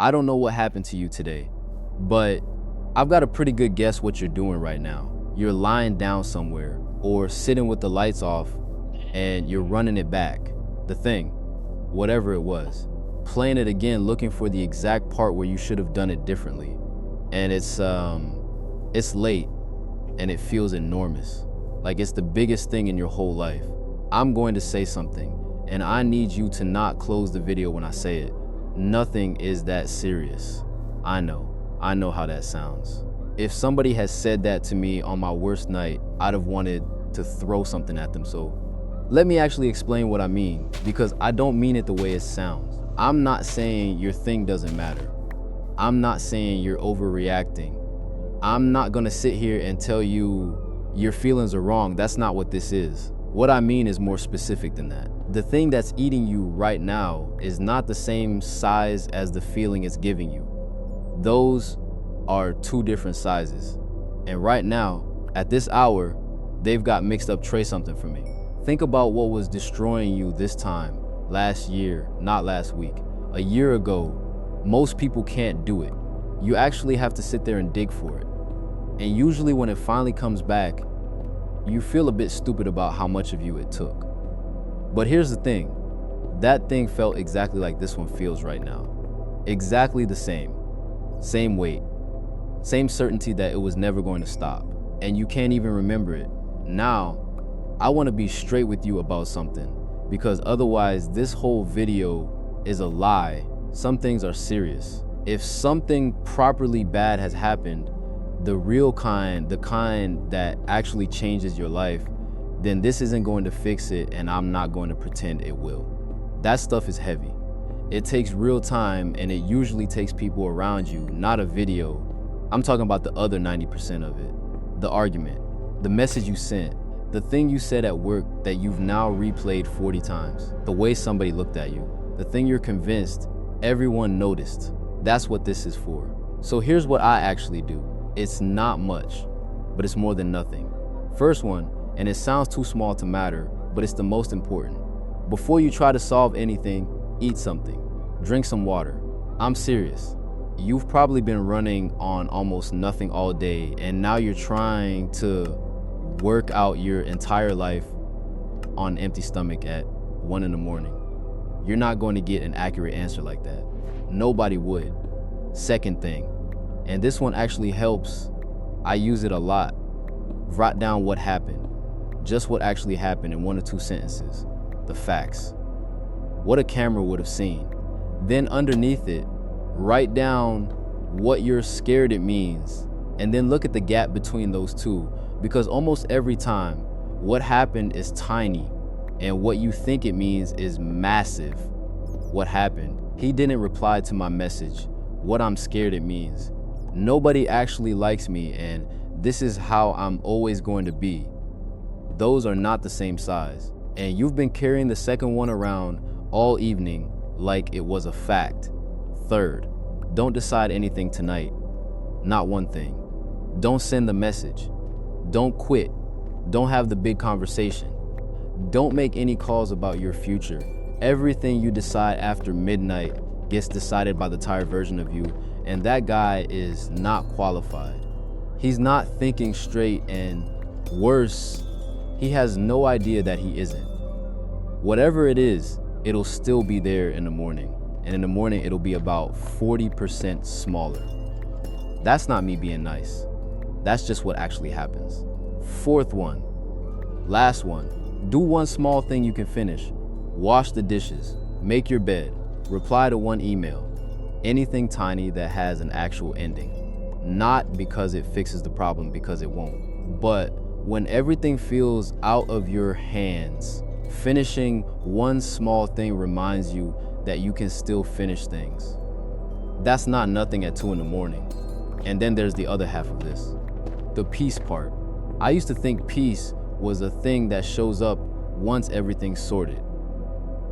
I don't know what happened to you today, but I've got a pretty good guess what you're doing right now. You're lying down somewhere or sitting with the lights off and you're running it back. The thing, whatever it was, playing it again, looking for the exact part where you should have done it differently. And it's late and it feels enormous. Like it's the biggest thing in your whole life. I'm going to say something and I need you to not close the video when I say it. Nothing is that serious. I know how that sounds. If somebody has said that to me on my worst night, I'd have wanted to throw something at them. So let me actually explain what I mean, because I don't mean it the way it sounds. I'm not saying your thing doesn't matter. I'm not saying you're overreacting. I'm not gonna sit here and tell you your feelings are wrong. That's not what this is. What I mean is more specific than that. The thing that's eating you right now is not the same size as the feeling it's giving you. Those are two different sizes. And right now, at this hour, they've got mixed up. Tray something for me. Think about what was destroying you this time, last year, not last week. A year ago, most people can't do it. You actually have to sit there and dig for it. And usually when it finally comes back, you feel a bit stupid about how much of you it took. But here's the thing, that thing felt exactly like this one feels right now. Exactly the same. Same weight. Same certainty that it was never going to stop. And you can't even remember it. Now, I want to be straight with you about something, because otherwise this whole video is a lie. Some things are serious. If something properly bad has happened, the real kind, the kind that actually changes your life, then this isn't going to fix it, and I'm not going to pretend it will. That stuff is heavy. It takes real time, and it usually takes people around you, not a video. I'm talking about the other 90% of it. The argument, the message you sent, the thing you said at work that you've now replayed 40 times, the way somebody looked at you, the thing you're convinced everyone noticed. That's what this is for. So here's what I actually do. It's not much, but it's more than nothing. First one, and it sounds too small to matter, but it's the most important. Before you try to solve anything, eat something. Drink some water. I'm serious. You've probably been running on almost nothing all day, and now you're trying to work out your entire life on an empty stomach at 1 in the morning. You're not going to get an accurate answer like that. Nobody would. Second thing, and this one actually helps. I use it a lot. Write down what happened. Just what actually happened in 1 or 2 sentences. The facts. What a camera would have seen. Then underneath it, write down what you're scared it means. And then look at the gap between those two. Because almost every time, what happened is tiny. And what you think it means is massive. What happened? He didn't reply to my message. What I'm scared it means. Nobody actually likes me, and this is how I'm always going to be. Those are not the same size. And you've been carrying the second one around all evening like it was a fact. Third, don't decide anything tonight. Not one thing. Don't send the message. Don't quit. Don't have the big conversation. Don't make any calls about your future. Everything you decide after midnight gets decided by the tired version of you, and that guy is not qualified. He's not thinking straight, and worse, he has no idea that he isn't. Whatever it is, it'll still be there in the morning, and in the morning it'll be about 40% smaller. That's not me being nice. That's just what actually happens. Fourth one, last one, do one small thing you can finish. Wash the dishes, make your bed, reply to one email. Anything tiny that has an actual ending. Not because it fixes the problem, because it won't. But when everything feels out of your hands, finishing one small thing reminds you that you can still finish things. That's not nothing at 2 in the morning. And then there's the other half of this, the peace part. I used to think peace was a thing that shows up once everything's sorted.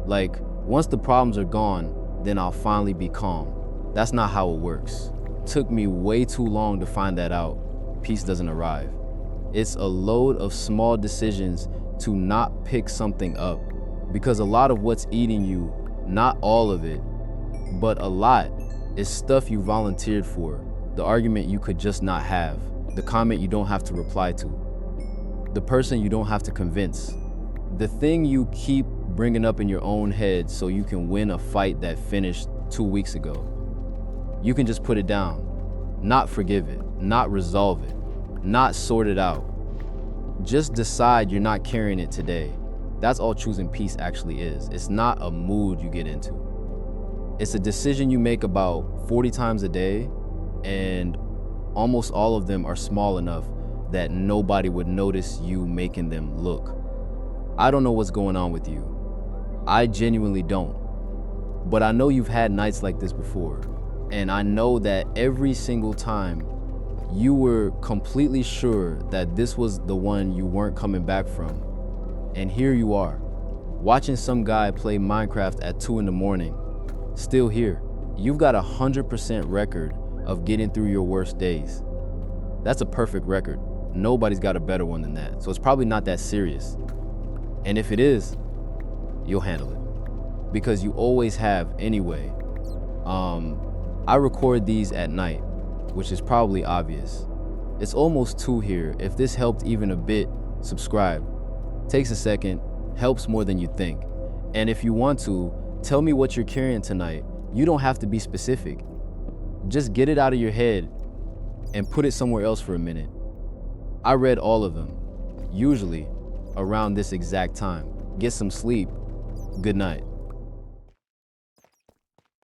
Like, once the problems are gone, then I'll finally be calm. That's not how it works. Took me way too long to find that out. Peace doesn't arrive. It's a load of small decisions to not pick something up, because a lot of what's eating you, not all of it, but a lot, It's stuff you volunteered for, the argument you could just not have, the comment you don't have to reply to, the person you don't have to convince, the thing you keep bringing up in your own head so you can win a fight that finished 2 weeks ago. You can just put it down, not forgive it, not resolve it, not sort it out. Just decide you're not carrying it today. That's all choosing peace actually is. It's not a mood you get into. It's a decision you make about 40 times a day, and almost all of them are small enough that nobody would notice you making them look. I don't know what's going on with you. I genuinely don't. But I know you've had nights like this before, and I know that every single time you were completely sure that this was the one you weren't coming back from. And here you are, watching some guy play Minecraft at 2 in the morning, still here. You've got 100% record of getting through your worst days. That's a perfect record. Nobody's got a better one than that. So it's probably not that serious. And if it is, you'll handle it. Because you always have anyway. I record these at night, which is probably obvious. It's almost 2 here. If this helped even a bit, subscribe. Takes a second, helps more than you think. And if you want to, tell me what you're carrying tonight. You don't have to be specific. Just get it out of your head and put it somewhere else for a minute. I read all of them, usually around this exact time. Get some sleep. Good night.